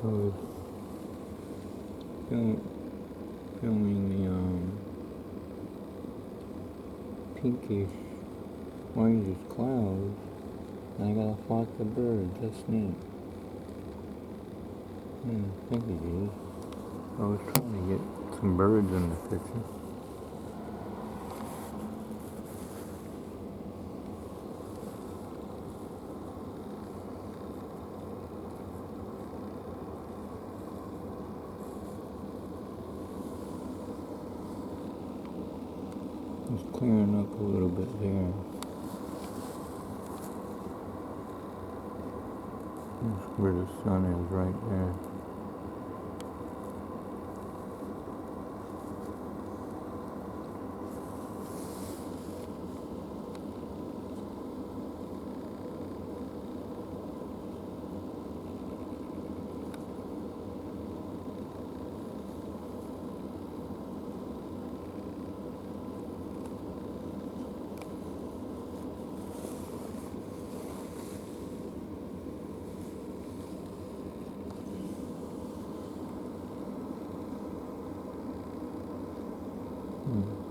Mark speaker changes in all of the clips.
Speaker 1: I was filming the pinkish orangish clouds, and I got a flock of birds. That's neat. I think it is. I was trying to get some birds in the picture. It's clearing up a little bit there. That's where the sun is, right there.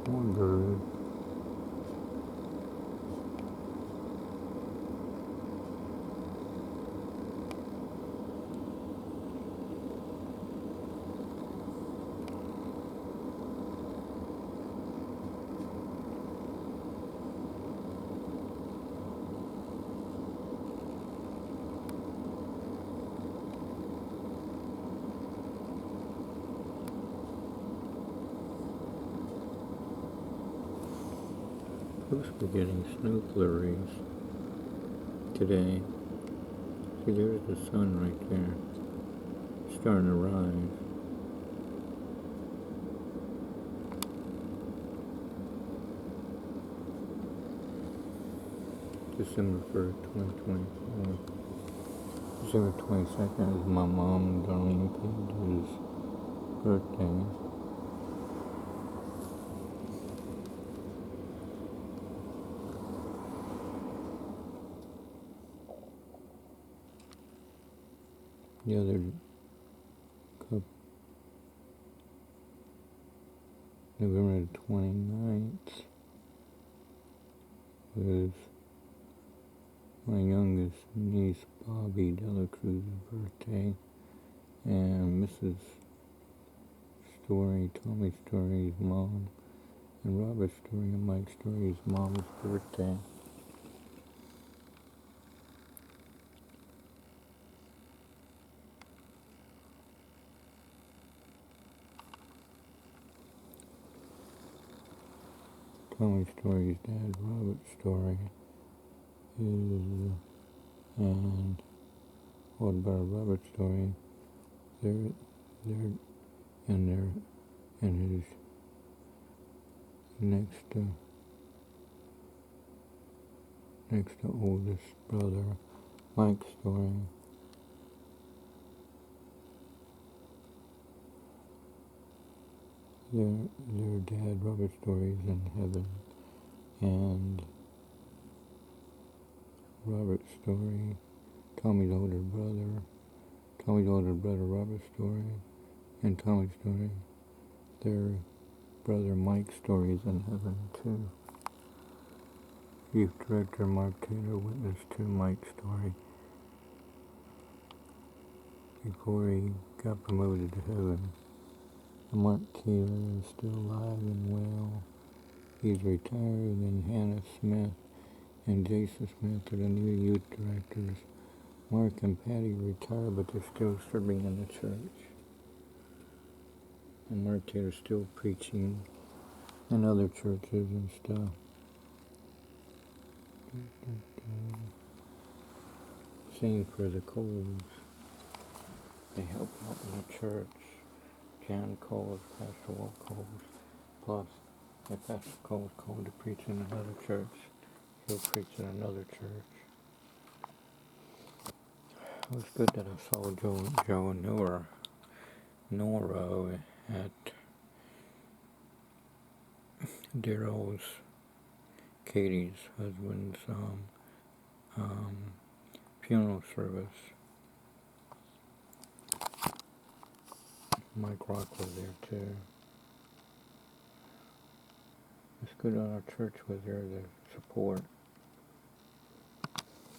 Speaker 1: One bird. Supposed to be getting snow flurries today. See, there's the sun right there. It's starting to rise. December 1st, 2024. December 22nd is my mom, Darlene Page's birthday. The other couple, November 29th, was my youngest niece, Bobby Dela Cruz's birthday, and Mrs. Story, Tommy Story's mom, and Robert Story and Mike Story's mom's birthday. Tommy Story's dad, Robert Story, is, and what about Robert Story? They're and his next to oldest brother, Mike Story. Their dad, Robert Story, is in heaven, and Robert Story, Tommy's older brother, Robert Story, and Tommy Story, their brother Mike Story is in heaven too. Chief Director Mark Taylor witnessed to Mike Story before he got promoted to heaven. Mark Taylor is still alive and well. He's retired, and Hannah Smith and Jason Smith are the new youth directors. Mark and Patty retired, but they're still serving in the church. And Mark Taylor's still preaching in other churches and stuff. Sing for the Coles. They help out in the church. Jan Coles, Pastor Walt Coles. Plus, if Pastor Coles called to preach in another church, he'll preach in another church. It was good that I saw Joe and Nora at Daryl's, Katie's husband's funeral service. Mike Rock was there too. It's good that our church was there to support.